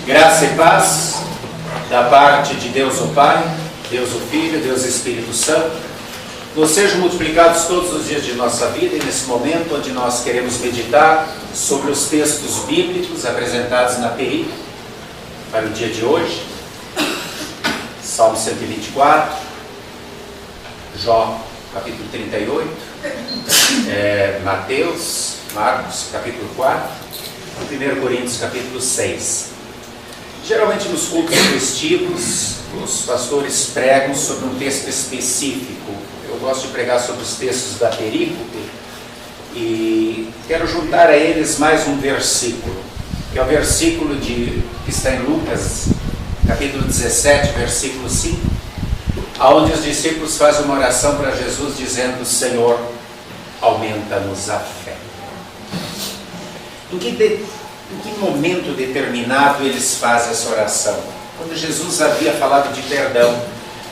Graça e paz da parte de Deus o Pai, Deus o Filho, Deus o Espírito Santo, nos sejam multiplicados todos os dias de nossa vida e nesse momento onde nós queremos meditar sobre os textos bíblicos apresentados na perícope para o dia de hoje. Salmo 124, Jó, capítulo 38, Marcos, capítulo 4, e 1 Coríntios, capítulo 6. Geralmente nos cultos festivos, os pastores pregam sobre um texto específico. Eu gosto de pregar sobre os textos da perícope e quero juntar a eles mais um versículo, que é o versículo que está em Lucas, capítulo 17, versículo 5, onde os discípulos fazem uma oração para Jesus dizendo: Senhor, aumenta-nos a fé. Em que momento determinado eles fazem essa oração? Quando Jesus havia falado de perdão,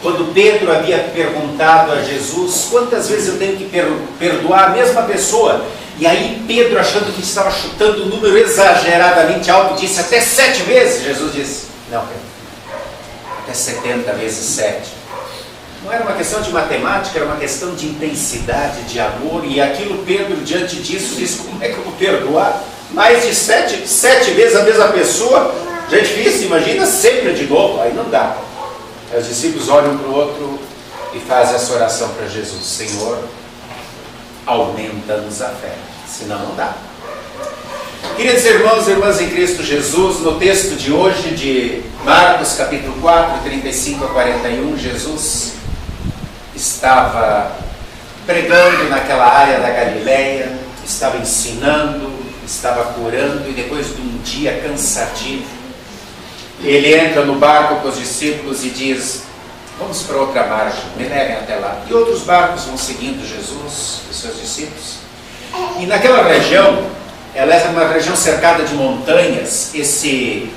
quando Pedro havia perguntado a Jesus: quantas vezes eu tenho que perdoar a mesma pessoa? E aí Pedro, achando que estava chutando um número exageradamente alto, disse até 7 vezes. Jesus disse: não, Pedro, até 70 vezes 7. Não era uma questão de matemática, era uma questão de intensidade, de amor. E aquilo, Pedro, diante disso, disse: como é que eu vou perdoar mais de 7 vezes a mesma pessoa? Já é difícil, imagina sempre de novo. Aí não dá. Aí os discípulos olham um para o outro e fazem essa oração para Jesus: Senhor, aumenta-nos a fé, senão não dá. Queridos irmãos e irmãs em Cristo Jesus, no texto de hoje de Marcos capítulo 4, 35 a 41, Jesus estava pregando naquela área da Galileia, estava ensinando, estava curando, e depois de um dia cansativo, ele entra no barco com os discípulos e diz: vamos para outra margem, me levem até lá. E outros barcos vão seguindo Jesus e seus discípulos. E naquela região, ela é uma região cercada de montanhas. Esse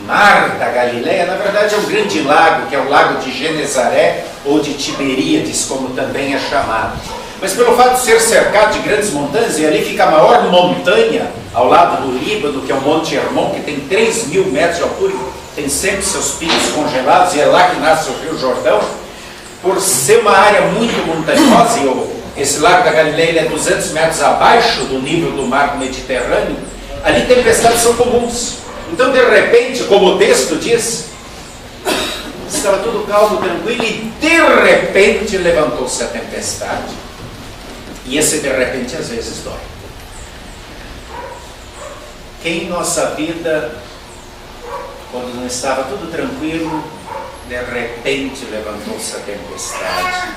mar da Galileia, na verdade, é um grande lago, que é o lago de Genezaré, ou de Tiberíades, como também é chamado. Mas pelo fato de ser cercado de grandes montanhas, e ali fica a maior montanha ao lado do Líbano, que é o Monte Hermon, que tem 3.000 metros de altura, tem sempre seus picos congelados, e é lá que nasce o Rio Jordão. Por ser uma área muito montanhosa, e esse lago da Galileia ele é 200 metros abaixo do nível do mar Mediterrâneo, ali tempestades são comuns. Então, de repente, como o texto diz, estava tudo calmo, tranquilo, e de repente levantou-se a tempestade. E esse de repente às vezes dói. Quem em nossa vida, quando não estava tudo tranquilo, de repente levantou-se a tempestade?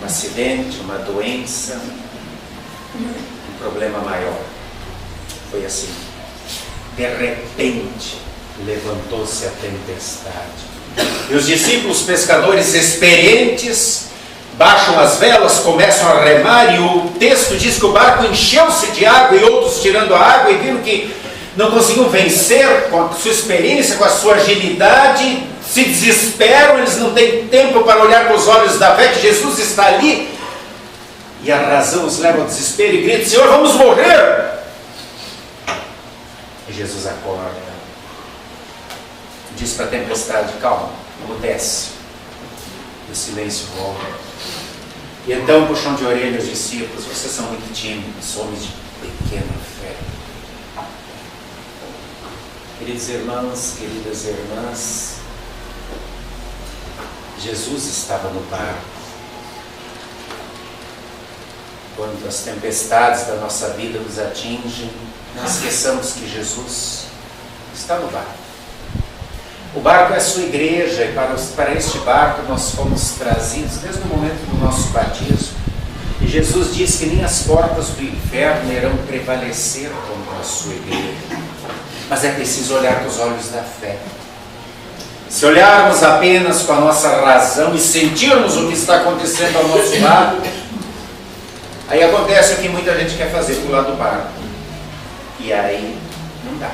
Um acidente, uma doença, um problema maior. Foi assim. De repente levantou-se a tempestade. E os discípulos pescadores experientes baixam as velas, começam a remar, e o texto diz que o barco encheu-se de água, e outros, tirando a água e viram que não conseguiam vencer, com a sua experiência, com a sua agilidade, se desesperam. Eles não têm tempo para olhar com os olhos da fé que Jesus está ali, e a razão os leva ao desespero e grita: Senhor, vamos morrer! E Jesus acorda, diz para a tempestade: calma, emudece. E o silêncio volta. E então puxam de orelha os discípulos: vocês são muito tímidos, homens de pequena fé. Queridos irmãos, queridas irmãs, Jesus estava no barco. Quando as tempestades da nossa vida nos atingem, não esqueçamos que Jesus está no barco. O barco é a sua igreja, e para este barco nós fomos trazidos desde o momento do nosso batismo. E Jesus diz que nem as portas do inferno irão prevalecer contra a sua igreja. Mas é preciso olhar com os olhos da fé. Se olharmos apenas com a nossa razão e sentirmos o que está acontecendo ao nosso lado, aí acontece o que muita gente quer fazer, pular do barco. E aí não dá.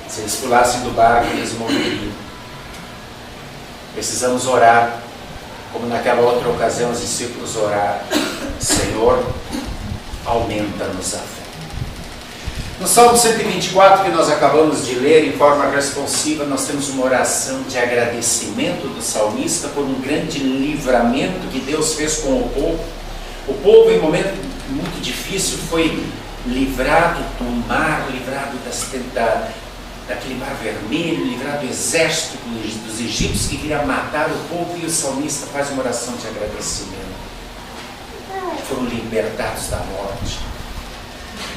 Se eles pulassem do barco, eles morreriam. Precisamos orar, como naquela outra ocasião os discípulos oraram: Senhor, aumenta-nos a fé. No Salmo 124, que nós acabamos de ler em forma responsiva, nós temos uma oração de agradecimento do salmista por um grande livramento que Deus fez com o povo. O povo, em um momento muito difícil, foi livrado do mar, livrado daquele mar vermelho, livrado do exército dos egípcios que queria matar o povo, e o salmista faz uma oração de agradecimento. Foram libertados da morte.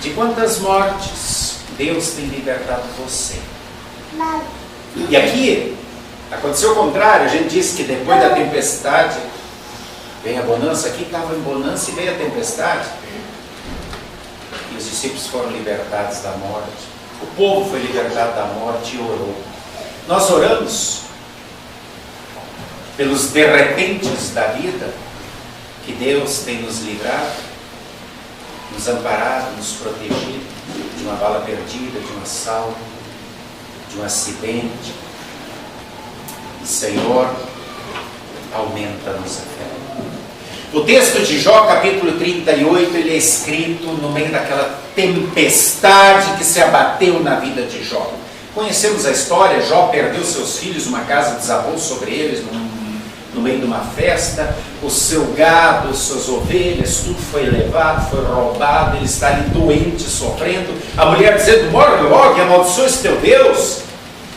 De quantas mortes Deus tem libertado você? E aqui aconteceu o contrário. A gente disse que depois da tempestade vem a bonança. Aqui estava em bonança e veio a tempestade. E os discípulos foram libertados da morte. O povo foi libertado da morte e orou. Nós oramos pelos de repentes da vida, que Deus tem nos livrado, nos amparado, nos protegido de uma bala perdida, de um assalto, de um acidente. E, Senhor, aumenta-nos a fé. O texto de Jó, capítulo 38, ele é escrito no meio daquela tempestade que se abateu na vida de Jó. Conhecemos a história. Jó perdeu seus filhos, uma casa desabou sobre eles no meio de uma festa, o seu gado, suas ovelhas, tudo foi levado, foi roubado, ele está ali doente, sofrendo, a mulher dizendo: morre logo e amaldiçoa esse teu Deus.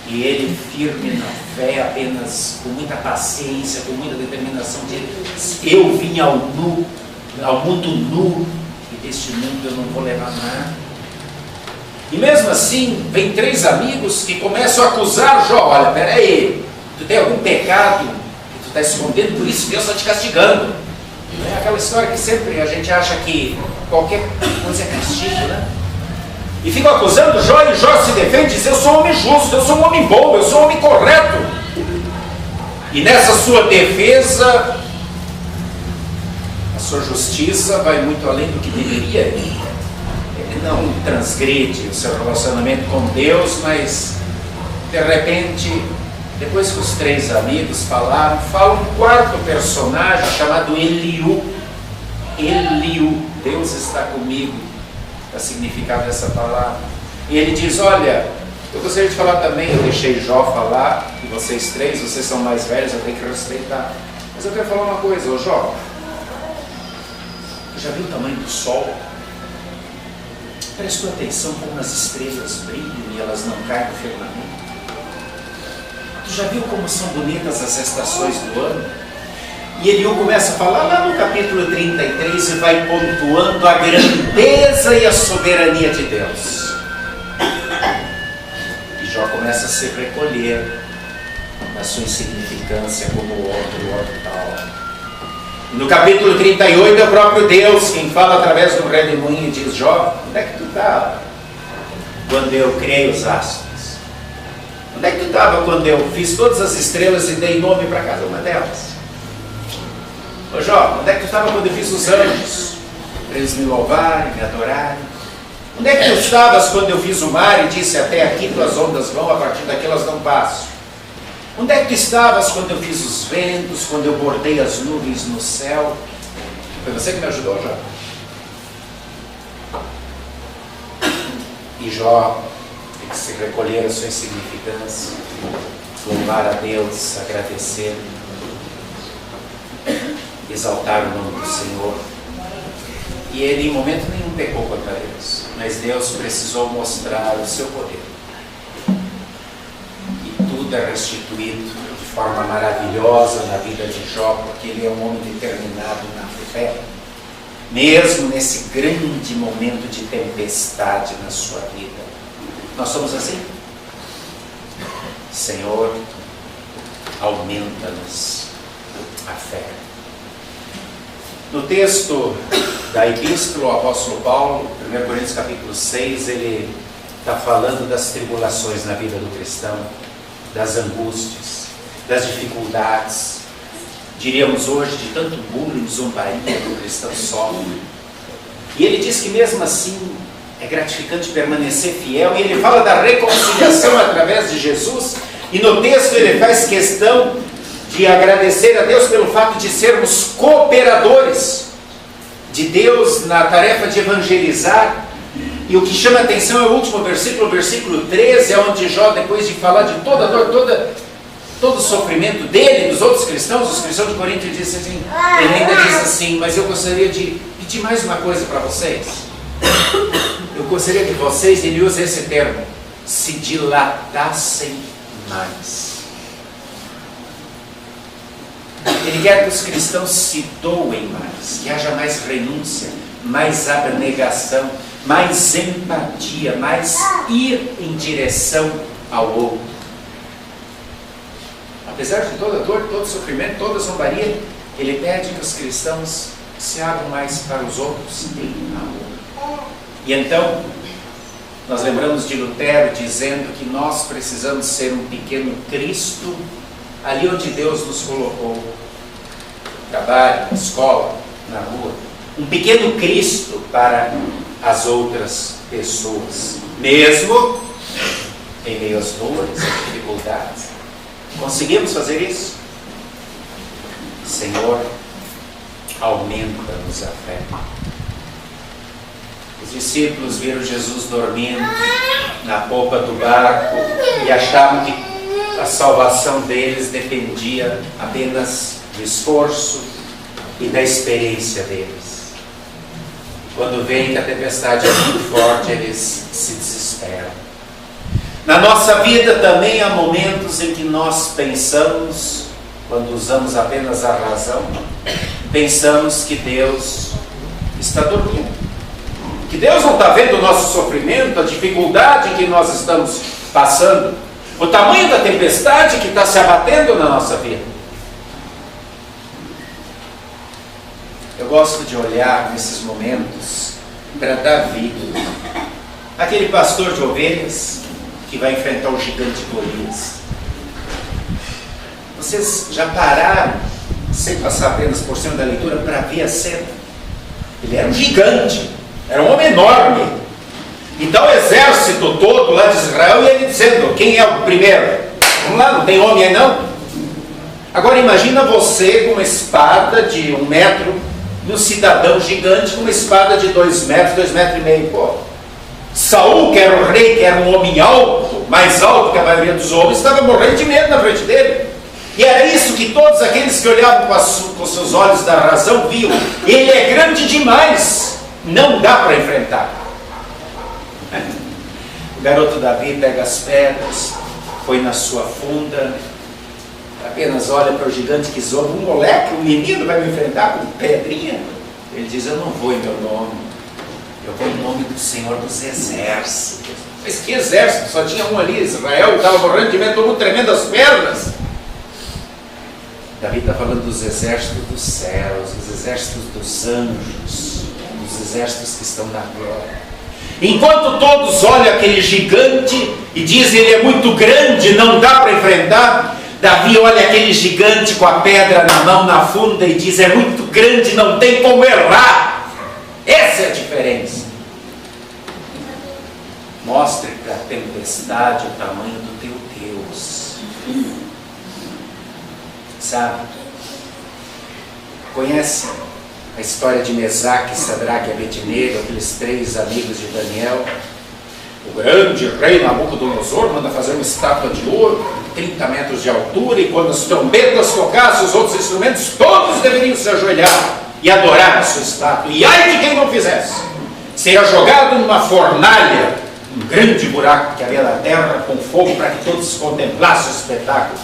E ele, firme na fé, apenas com muita paciência, com muita determinação, diz: eu vim ao mundo nu, e deste mundo eu não vou levar nada. E mesmo assim, vem 3 amigos que começam a acusar Jó: olha, peraí, tu tem algum pecado está escondendo, por isso Deus está te castigando. É aquela história que sempre a gente acha que qualquer coisa é castigo, né? E ficam acusando Jó, e Jó se defende e diz: eu sou um homem justo, eu sou um homem bom, eu sou um homem correto. E nessa sua defesa, a sua justiça vai muito além do que deveria ir. Ele não transgride o seu relacionamento com Deus, mas de repente, depois que os 3 amigos falaram, fala um 4º personagem chamado Eliú. Eliú, Deus está comigo, é o significado dessa palavra. E ele diz: olha, eu gostaria de falar também, eu deixei Jó falar, e vocês 3, vocês são mais velhos, eu tenho que respeitar. Mas eu quero falar uma coisa: ô Jó, já viu o tamanho do sol? Prestou atenção como as estrelas brilham e elas não caem no firmamento? Tu já viu como são bonitas as estações do ano? E Eliú começa a falar lá no capítulo 33 e vai pontuando a grandeza e a soberania de Deus. E Jó começa a se recolher na sua insignificância como o outro tal. E no capítulo 38 é o próprio Deus quem fala através do redemoinho e diz: Jó, onde é que tu estava quando eu criei os astros? Onde é que tu estava quando eu fiz todas as estrelas e dei nome para cada uma delas? Ô Jó, onde é que tu estava quando eu fiz os anjos? Para eles me louvarem, me adorarem. Onde é que tu estavas quando eu fiz o mar e disse: até aqui tuas ondas vão, a partir daqui elas não passam? Onde é que tu estavas quando eu fiz os ventos, quando eu bordei as nuvens no céu? Foi você que me ajudou, Jó. E Jó tem que se recolher a sua insignificância, louvar a Deus, agradecer, exaltar o nome do Senhor. E ele em momento nenhum pecou contra Deus, mas Deus precisou mostrar o seu poder. E tudo é restituído de forma maravilhosa na vida de Jó, porque ele é um homem determinado na fé, mesmo nesse grande momento de tempestade na sua vida. Nós somos assim? Senhor, aumenta-nos a fé. No texto da epístola, o apóstolo Paulo, 1 Coríntios capítulo 6, ele está falando das tribulações na vida do cristão, das angústias, das dificuldades, diríamos hoje, de tanto bullying, zombaria que o cristão sofre. E ele diz que mesmo assim é gratificante permanecer fiel, e ele fala da reconciliação através de Jesus, e no texto ele faz questão de agradecer a Deus pelo fato de sermos cooperadores de Deus na tarefa de evangelizar. E o que chama a atenção é o último versículo, o versículo 13, é onde Jó, depois de falar de toda a dor, todo o sofrimento dele e dos outros cristãos, os cristãos de Corinto, ele ainda diz assim: mas eu gostaria de pedir mais uma coisa para vocês. Eu gostaria que vocês, ele usa esse termo, se dilatassem mais. Ele quer que os cristãos se doem mais, que haja mais renúncia, mais abnegação, mais empatia, mais ir em direção ao outro. Apesar de toda dor, todo sofrimento, toda zombaria, ele pede que os cristãos se abram mais para os outros em amor. E então, nós lembramos de Lutero dizendo que nós precisamos ser um pequeno Cristo ali onde Deus nos colocou, no trabalho, na escola, na rua. Um pequeno Cristo para as outras pessoas, mesmo em meio às dores, às dificuldades. Conseguimos fazer isso? Senhor, aumenta-nos a fé. Os discípulos viram Jesus dormindo na polpa do barco e achavam que a salvação deles dependia apenas do esforço e da experiência deles. Quando veem que a tempestade é muito forte, eles se desesperam. Na nossa vida também há momentos em que nós pensamos, quando usamos apenas a razão, pensamos que Deus está dormindo, que Deus não está vendo o nosso sofrimento, a dificuldade que nós estamos passando, o tamanho da tempestade que está se abatendo na nossa vida. Eu gosto de olhar nesses momentos para Davi, aquele pastor de ovelhas que vai enfrentar o gigante Golias. Vocês já pararam, sem passar apenas por cima da leitura, para ver a cena? Ele era um gigante, era um homem enorme. Então o exército todo lá de Israel, e ele dizendo: quem é o primeiro? Vamos lá, não tem homem aí não? Agora imagina você com uma espada de 1 metro e um cidadão gigante com uma espada de 2 metros, 2,5 metros. Pô, Saul, que era o rei, que era um homem alto, mais alto que a maioria dos homens, estava morrendo de medo na frente dele. E era isso que todos aqueles que olhavam com os seus olhos da razão viam. Ele é grande demais, não dá para enfrentar. O garoto Davi pega as pedras, põe na sua funda, apenas olha para o gigante que zomba. Um moleque, um menino vai me enfrentar com pedrinha? Ele diz: eu não vou em meu nome, eu vou em nome do Senhor dos Exércitos. Mas que exército? Só tinha um ali, Israel estava morrendo de medo, todo mundo tremendo as pernas. Davi está falando dos exércitos dos céus, dos exércitos dos anjos, dos exércitos que estão na glória. Enquanto todos olham aquele gigante e dizem: ele é muito grande, não dá para enfrentar, Davi olha aquele gigante com a pedra na mão, na funda, e diz: é muito grande, não tem como errar. Essa é a diferença. Mostre para a tempestade o tamanho do teu Deus. Sabe? Conhece a história de Mesaque, Sadraque e Abednego, aqueles 3 amigos de Daniel? O grande rei Nabucodonosor manda fazer uma estátua de ouro, 30 metros de altura, e quando as trombetas tocassem, os outros instrumentos, todos deveriam se ajoelhar e adorar a sua estátua. E ai de quem não fizesse! Seria jogado numa fornalha, um grande buraco que havia na terra, com fogo, para que todos contemplassem o espetáculo.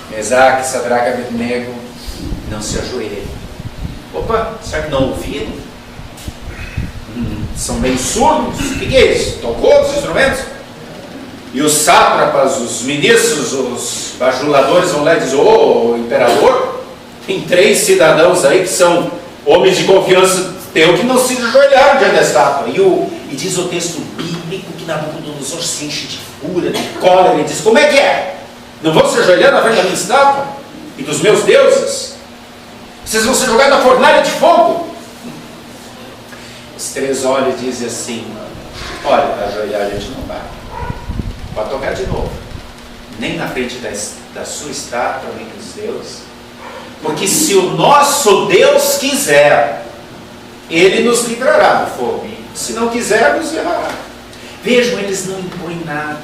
Mesaque, Sadraque e Abednego não se ajoelham. Opa, será que não ouviram? São meio surdos? O que é isso? Tocou os instrumentos? E os sátrapas, os ministros, os bajuladores vão lá e dizem: ô imperador, tem 3 cidadãos aí que são homens de confiança teu que não se ajoelharam diante da estátua. E diz o texto bíblico que Nabucodonosor se enche de fúria, de cólera, e diz: como é que é? Não vão se ajoelhar na frente da minha estátua e dos meus deuses? Vocês vão ser jogados na fornalha de fogo. Os 3 olham e dizem assim: olha, para ajoelhar a gente não vai. Pode tocar de novo. Nem na frente da sua estátua, nem dos deuses. Porque se o nosso Deus quiser, Ele nos livrará do fogo. Se não quiser, nos levará. Vejam, eles não impõem nada.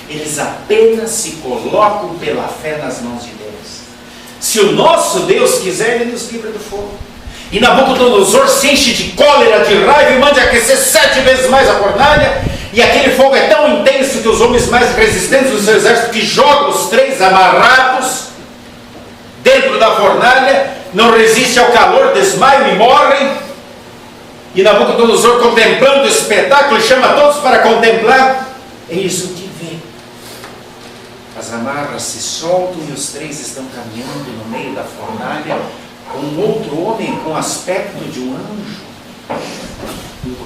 Eles apenas se colocam pela fé nas mãos de Deus. Se o nosso Deus quiser, Ele nos livra do fogo. E Nabucodonosor se enche de cólera, de raiva e manda aquecer 7 vezes mais a fornalha. E aquele fogo é tão intenso que os homens mais resistentes do seu exército, que jogam os 3 amarrados dentro da fornalha, não resistem ao calor, desmaiam e morrem. E Nabucodonosor, contemplando o espetáculo, chama todos para contemplar. Eis o que vê. As amarras se soltam e os 3 estão caminhando no meio da fornalha com um outro homem com aspecto de um anjo.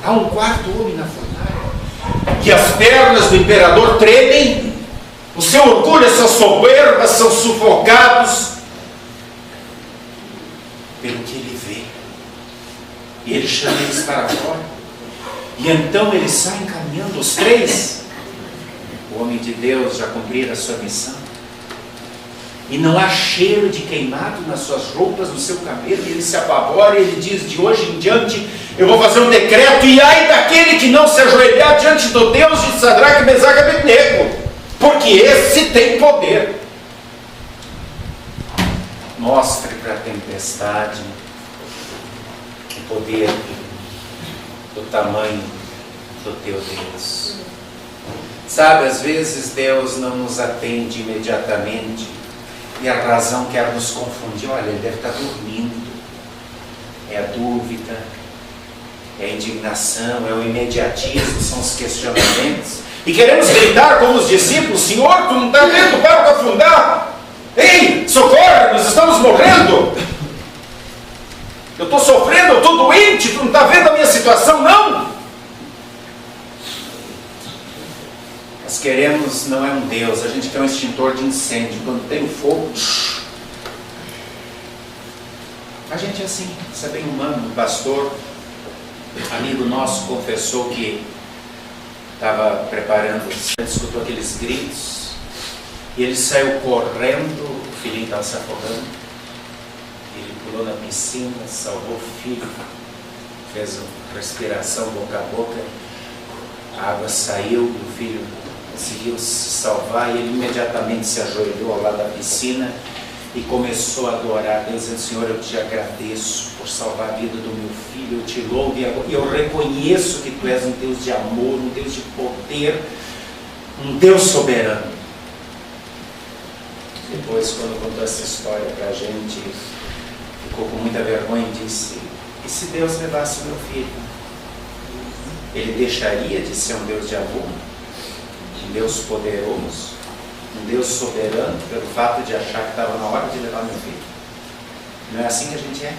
Há um 4º homem na fornalha. E as pernas do imperador tremem. O seu orgulho, essa soberba são sufocados pelo que ele vê. E ele chama eles para fora. E então eles saem caminhando, os 3. O homem de Deus já cumprira a sua missão. E não há cheiro de queimado nas suas roupas, no seu cabelo. E ele se apavora e ele diz: de hoje em diante eu vou fazer um decreto, e ai daquele que não se ajoelhar diante do Deus de Sadraque, Mesaque e Abednego, porque esse tem poder. Mostre para a tempestade o poder do tamanho do teu Deus. Sabe, às vezes Deus não nos atende imediatamente e a razão quer nos confundir. Olha, ele deve estar dormindo. É a dúvida, é a indignação, é o imediatismo, são os questionamentos. E queremos gritar como os discípulos: Senhor, tu não está vendo o barco afundar? Ei, socorre, nós estamos morrendo. Eu estou sofrendo, eu estou doente, tu não está vendo a minha situação, não? Nós queremos, não é um Deus, a gente quer um extintor de incêndio. Quando tem o fogo, a gente é assim, isso é bem humano. Um pastor, amigo nosso, confessou que estava preparando, escutou aqueles gritos, e ele saiu correndo, o filhinho estava se afogando, ele pulou na piscina, salvou o filho, fez uma respiração boca a boca, a água saiu, o filho conseguiu se salvar, e ele imediatamente se ajoelhou ao lado da piscina e começou a adorar a Deus, dizendo: Senhor, eu te agradeço por salvar a vida do meu filho, eu te louvo e eu reconheço que tu és um Deus de amor, um Deus de poder, um Deus soberano. Depois, quando contou essa história para a gente, ficou com muita vergonha e disse: e se Deus levasse o meu filho? Ele deixaria de ser um Deus de amor, um Deus poderoso, um Deus soberano, pelo fato de achar que estava na hora de levar meu filho? Não é assim que a gente é?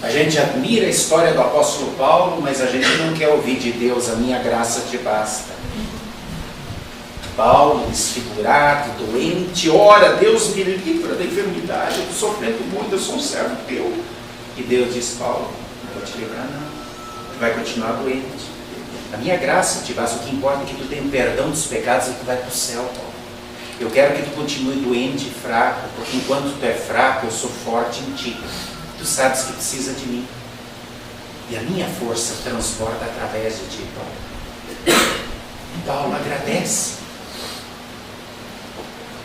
A gente admira a história do apóstolo Paulo, mas a gente não quer ouvir de Deus: a minha graça te basta. Paulo, desfigurado, doente, ora, Deus me livra da enfermidade, eu estou sofrendo muito, eu sou um servo teu. E Deus diz: Paulo, não vou te livrar não, tu vai continuar doente. A minha graça te basta, o que importa é que tu tenha perdão dos pecados e que tu vai para o céu, Paulo. Eu quero que tu continue doente e fraco, porque enquanto tu é fraco, eu sou forte em ti. Tu sabes que precisa de mim. E a minha força transborda através de ti, Paulo. Paulo agradece.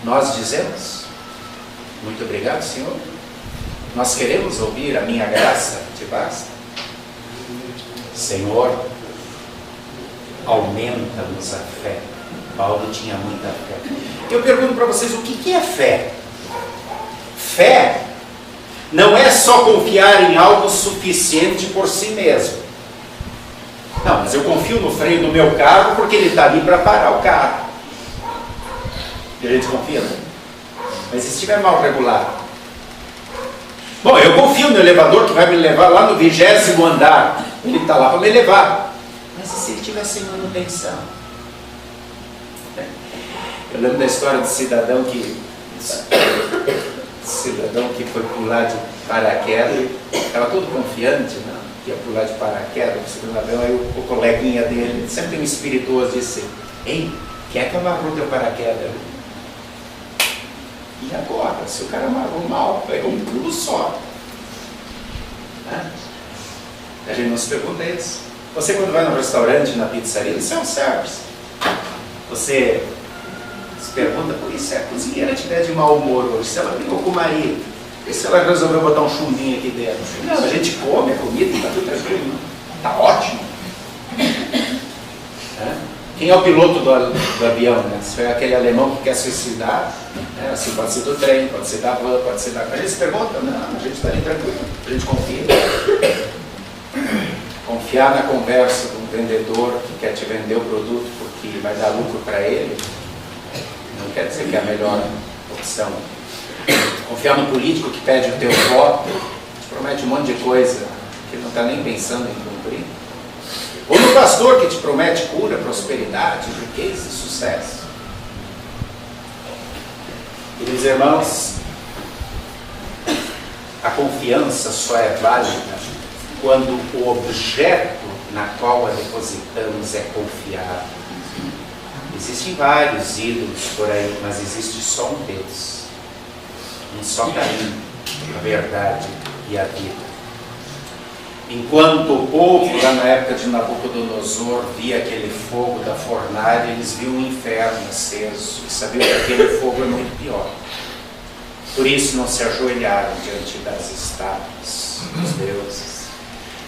Nós dizemos: muito obrigado, Senhor. Nós queremos ouvir: a minha graça te basta. Senhor, aumenta-nos a fé. Paulo tinha muita fé. Eu pergunto para vocês: o que é fé? Fé não é só confiar em algo suficiente por si mesmo. Não, mas eu confio no freio do meu carro porque ele está ali para parar o carro. E a gente confia, né? Mas se estiver mal regulado? Bom, eu confio no elevador que vai me levar lá no 20º andar. Ele está lá para me levar. Mas e se ele estiver sem manutenção? Eu lembro da história do cidadão que foi pular de paraquedas. Estava todo confiante, né? Que ia pular de paraquedas no segundo avião. Aí o coleguinha dele, sempre tem um espirituoso, disse: ei, quem é que amarrou teu paraquedas? E agora? Se o cara amarrou mal, pegou um pulo só. A gente não se pergunta isso. Você, quando vai no restaurante, na pizzaria, você é um service. Você se pergunta, por isso, se a cozinheira estiver de mau humor hoje, se ela brigou com o marido, e se ela resolveu botar um chumbinho aqui dentro? Não, a gente come a comida, está tudo tranquilo. Está ótimo. Quem é o piloto do avião? Né? Se foi aquele alemão que quer suicidar, né? Assim, pode ser do trem, pode ser da van, pode ser da... A gente se pergunta, não, a gente está ali tranquilo, a gente confia. Confiar na conversa de um vendedor que quer te vender o produto porque vai dar lucro para ele, não quer dizer que é a melhor opção. Confiar no político que pede o teu voto, te promete um monte de coisa que ele não está nem pensando em cumprir. Ou no pastor que te promete cura, prosperidade, riqueza e sucesso. Queridos irmãos, a confiança só é válida quando o objeto na qual a depositamos é confiável. Existem vários ídolos por aí, mas existe só um Deus. Um só caminho, a verdade e a vida. Enquanto o povo, lá na época de Nabucodonosor, via aquele fogo da fornalha, eles viam o inferno aceso e sabiam que aquele fogo é muito pior. Por isso não se ajoelharam diante das estátuas dos deuses.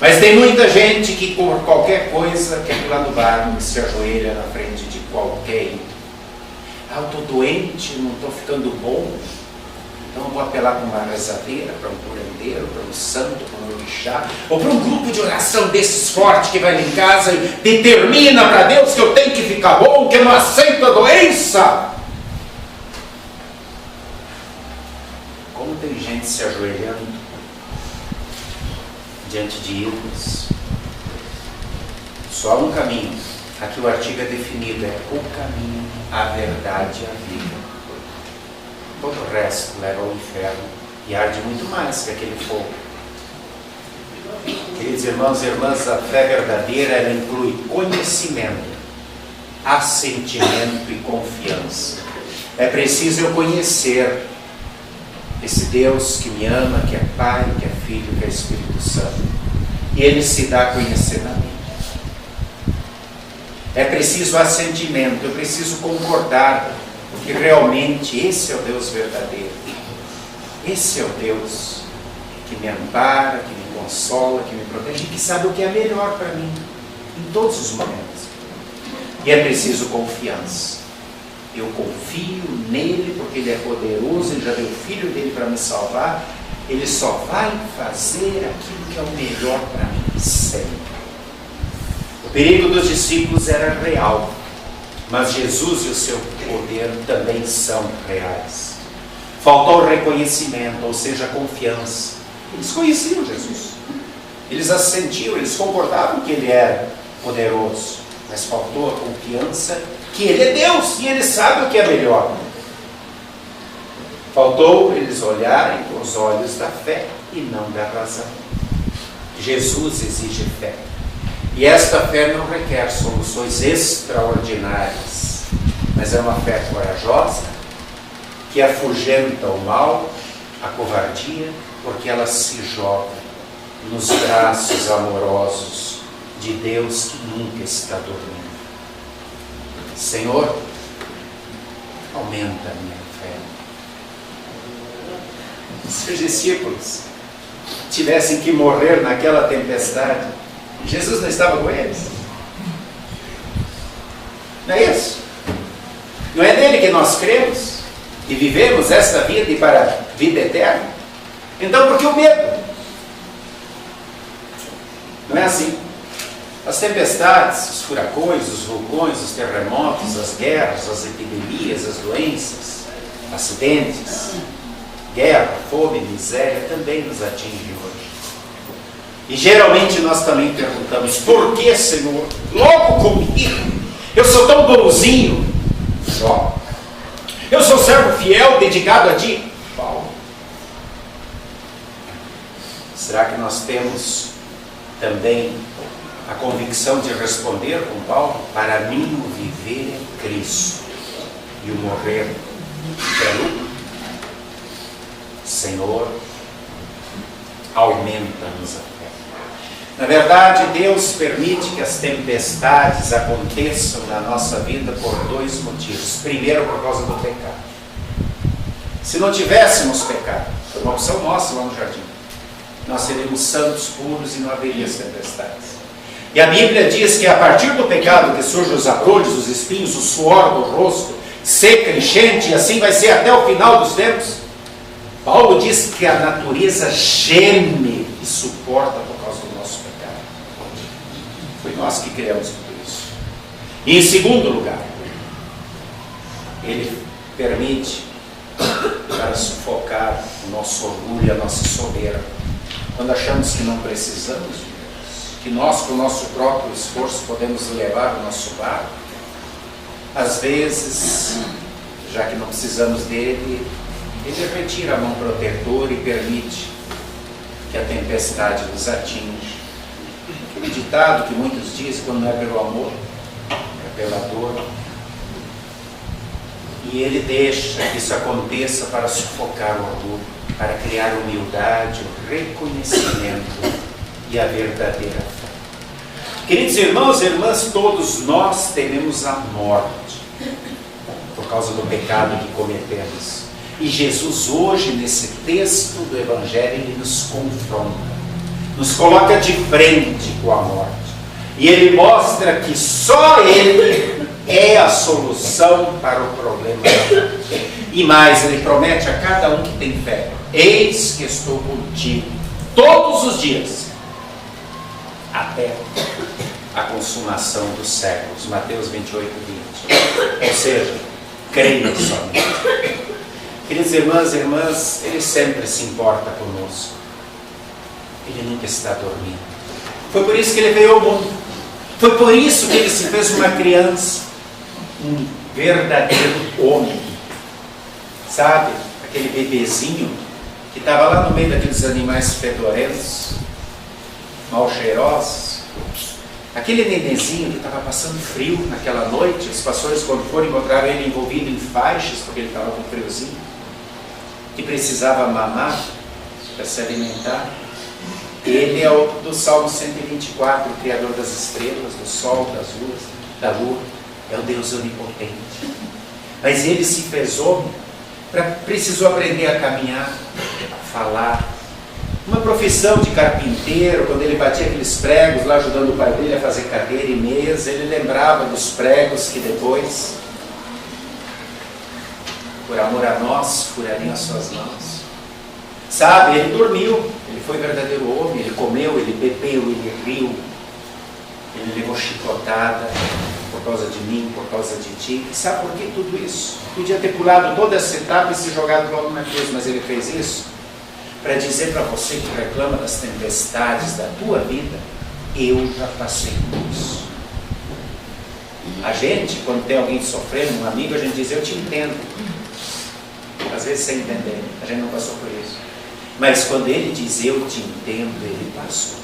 Mas tem muita gente que por qualquer coisa quer pular do barco e se ajoelha na frente de qualquer ídolo. Ah, eu estou doente, não estou ficando bom. Então eu vou apelar para uma rezadeira, para um curandeiro, para um santo, para um orixá, ou para um grupo de oração desses fortes que vai lá em casa e determina para Deus que eu tenho que ficar bom, que eu não aceito a doença. Como tem gente se ajoelhando diante de ídolos? Só há um caminho. Aqui o artigo é definido, é o caminho, a verdade e a vida. Todo o resto leva ao inferno e arde muito mais que aquele fogo. Queridos irmãos e irmãs, a fé verdadeira ela inclui conhecimento, assentimento e confiança. É preciso eu conhecer esse Deus que me ama, que é Pai, que é Filho, que é Espírito Santo. E Ele se dá a conhecer na mim. É preciso assentimento, eu preciso concordar, porque realmente esse é o Deus verdadeiro. Esse é o Deus que me ampara, que me consola, que me protege e que sabe o que é melhor para mim, em todos os momentos. E é preciso confiança. Eu confio nele porque ele é poderoso, ele já deu o Filho dele para me salvar. Ele só vai fazer aquilo que é o melhor para mim, sempre. O perigo dos discípulos era real, mas Jesus e o seu poder também são reais. Faltou o reconhecimento, ou seja, a confiança. Eles conheciam Jesus, eles assentiam, eles concordavam que ele era poderoso, mas faltou a confiança que ele é Deus e ele sabe o que é melhor. Faltou eles olharem com os olhos da fé e não da razão. Jesus exige fé. E esta fé não requer soluções extraordinárias, mas é uma fé corajosa, que afugenta o mal, a covardia, porque ela se joga nos braços amorosos de Deus que nunca está dormindo. Senhor, aumenta a minha fé. Se os discípulos tivessem que morrer naquela tempestade, Jesus não estava com eles? Não é isso? Não é nele que nós cremos e vivemos esta vida e para a vida eterna? Então por que o medo? Não é assim. As tempestades, os furacões, os vulcões, os terremotos, as guerras, as epidemias, as doenças, acidentes, guerra, fome, miséria também nos atingem hoje. E geralmente nós também perguntamos: por que, Senhor? Logo comigo? Eu sou tão bonzinho. Jó. Eu sou servo fiel, dedicado a ti. Paulo. Será que nós temos também a convicção de responder com Paulo? Para mim o viver é Cristo e o morrer é lucro. Senhor, aumenta-nos a fé. Na verdade, Deus permite que as tempestades aconteçam na nossa vida por dois motivos. Primeiro, por causa do pecado. Se não tivéssemos pecado, foi uma opção nossa lá no jardim, nós seríamos santos, puros e não haveria as tempestades. E a Bíblia diz que a partir do pecado que surgem os abrolhos, os espinhos, o suor do rosto, seca, enchente, e assim vai ser até o final dos tempos. Paulo diz que a natureza geme e suporta por causa do nosso pecado. Foi nós que criamos tudo isso. E em segundo lugar, ele permite para sufocar o nosso orgulho e a nossa soberba. Quando achamos que não precisamos de Deus, que nós com o nosso próprio esforço podemos levar o nosso barco, às vezes, já que não precisamos dele, ele retira a mão protetora e permite que a tempestade nos atinja. Aquele ditado que muitos dizem, quando não é pelo amor, é pela dor. E ele deixa que isso aconteça para sufocar o orgulho, para criar humildade, o reconhecimento e a verdadeira fé. Queridos irmãos e irmãs, todos nós tememos a morte por causa do pecado que cometemos. E Jesus hoje, nesse texto do Evangelho, ele nos confronta, nos coloca de frente com a morte. E ele mostra que só ele é a solução para o problema da morte. E mais, ele promete a cada um que tem fé: eis que estou contigo todos os dias, até a consumação dos séculos. Mateus 28, 20. Ou seja, creia somente. Queridos irmãos e irmãs, ele sempre se importa conosco. Ele nunca está dormindo. Foi por isso que ele veio ao mundo. Foi por isso que ele se fez uma criança, um verdadeiro homem. Sabe, aquele bebezinho que estava lá no meio daqueles animais fedorentos, mal cheirosos. Aquele nenenzinho que estava passando frio naquela noite. Os pastores, quando foram, encontraram ele envolvido em faixas, porque ele estava com friozinho, que precisava mamar para se alimentar. Ele é o do Salmo 124, o Criador das estrelas, do sol, da lua, é o Deus onipotente. Mas ele se fez homem, precisou aprender a caminhar, a falar. Uma profissão de carpinteiro, quando ele batia aqueles pregos lá ajudando o pai dele a fazer cadeira e mesa, ele lembrava dos pregos que depois, por amor a nós, furariam as suas mãos. Sabe, ele dormiu, ele foi verdadeiro homem, ele comeu, ele bebeu, ele riu, ele levou chicotada por causa de mim, por causa de ti. E sabe por que tudo isso? Podia ter pulado toda essa etapa e se jogado logo na cruz, mas ele fez isso para dizer para você que reclama das tempestades da tua vida: eu já passei por isso. A gente, quando tem alguém sofrendo, um amigo, a gente diz: eu te entendo. Às vezes sem entender, a gente não passou por isso. Mas quando ele diz eu te entendo, ele passou.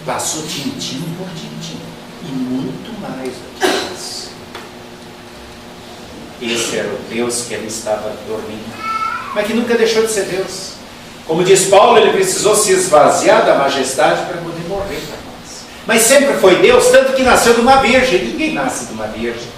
Passou tintim por tintim. E muito mais do que isso. Esse era o Deus que ele estava dormindo, mas que nunca deixou de ser Deus. Como diz Paulo, ele precisou se esvaziar da majestade para poder morrer para nós. Mas sempre foi Deus, tanto que nasceu de uma virgem. Ninguém nasce de uma virgem.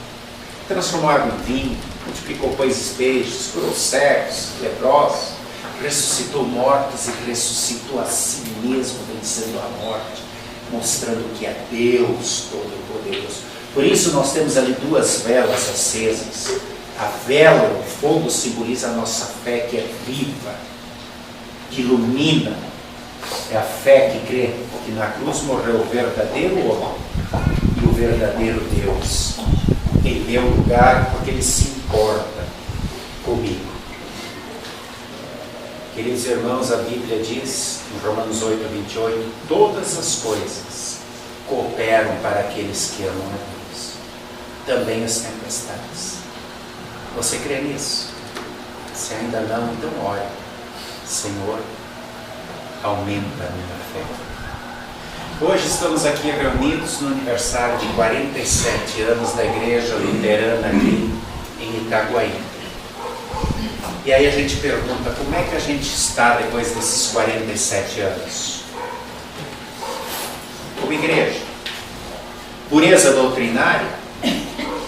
Transformou água em vinho, multiplicou pães e peixes, curou cegos, leprosos, ressuscitou mortos e ressuscitou a si mesmo, vencendo a morte, mostrando que é Deus Todo-Poderoso. Por isso nós temos ali duas velas acesas. A vela, o fogo, simboliza a nossa fé, que é viva, que ilumina. É a fé que crê que na cruz morreu o verdadeiro homem e o verdadeiro Deus em meu lugar, porque ele se importa comigo. Queridos irmãos, a Bíblia diz em Romanos 8, 28, todas as coisas cooperam para aqueles que amam a Deus, também as tempestades. Você crê nisso? Se ainda não, então ore: Senhor, aumenta a minha fé. Hoje estamos aqui reunidos no aniversário de 47 anos da Igreja Luterana aqui em Itaguaí. E aí a gente pergunta: como é que a gente está depois desses 47 anos? como igreja. Pureza doutrinária,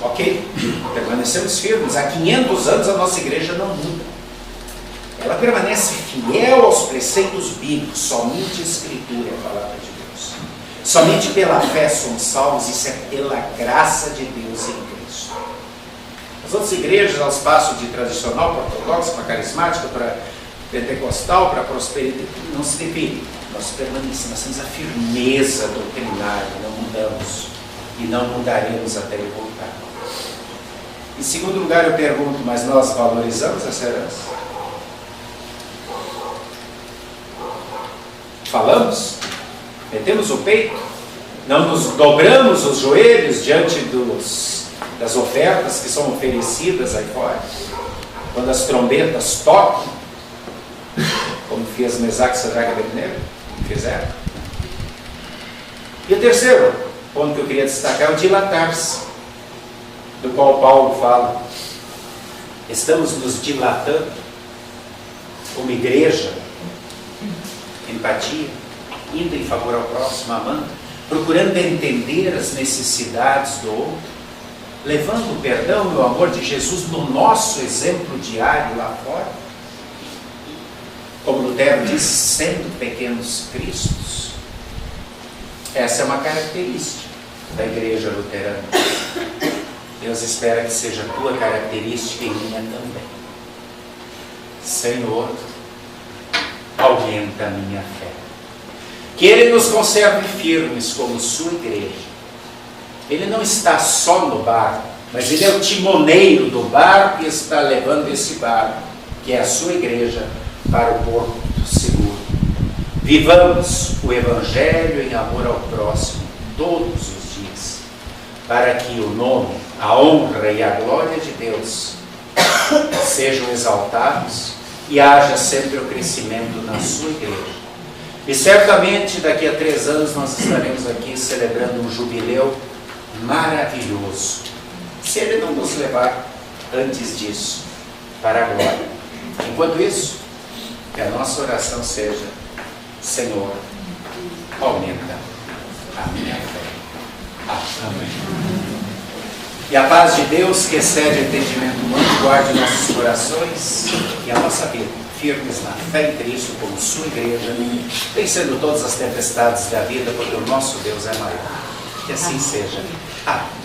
ok? Permanecemos firmes. Há 500 anos a nossa igreja não muda. Ela permanece fiel aos preceitos bíblicos. Somente a Escritura é a palavra de Deus. Somente pela fé somos salvos. Isso é pela graça de Deus em Cristo. As outras igrejas, elas passam de tradicional para ortodoxa, para carismática, para pentecostal, para prosperidade. Não se define. Nós permanecemos, nós temos a firmeza doutrinária, não mudamos. E não mudaremos até ele voltar. Em segundo lugar, eu pergunto, mas nós valorizamos essa herança? Falamos? Metemos o peito? Não nos dobramos os joelhos diante das ofertas que são oferecidas aí fora? Quando as trombetas tocam, como fez Mesaque, Sadraque e Abednego, fizeram. E o terceiro ponto que eu queria destacar é o dilatar-se, do qual Paulo fala. Estamos nos dilatando como igreja, empatia, indo em favor ao próximo, amando, procurando entender as necessidades do outro, levando o perdão e o amor de Jesus no nosso exemplo diário lá fora. Como Lutero diz, sendo pequenos cristos. Essa é uma característica da igreja luterana. Deus espera que seja a tua característica e minha também. Senhor, aumenta a minha fé. Que Ele nos conserve firmes como sua igreja. Ele não está só no barco, mas Ele é o timoneiro do barco e está levando esse barco, que é a sua igreja, para o porto seguro. Vivamos o Evangelho em amor ao próximo todos os dias, para que o nome, a honra e a glória de Deus sejam exaltados e haja sempre o crescimento na sua igreja. E certamente daqui a 3 anos nós estaremos aqui celebrando um jubileu maravilhoso, se Ele não nos levar antes disso para a glória. Enquanto isso, que a nossa oração seja: Senhor, aumenta a minha fé. Amém. E a paz de Deus, que excede o entendimento humano, guarde nossos corações e a nossa vida, firmes na fé em Cristo, como sua igreja, vencendo todas as tempestades da vida, porque o nosso Deus é maior. Que assim seja. Amém.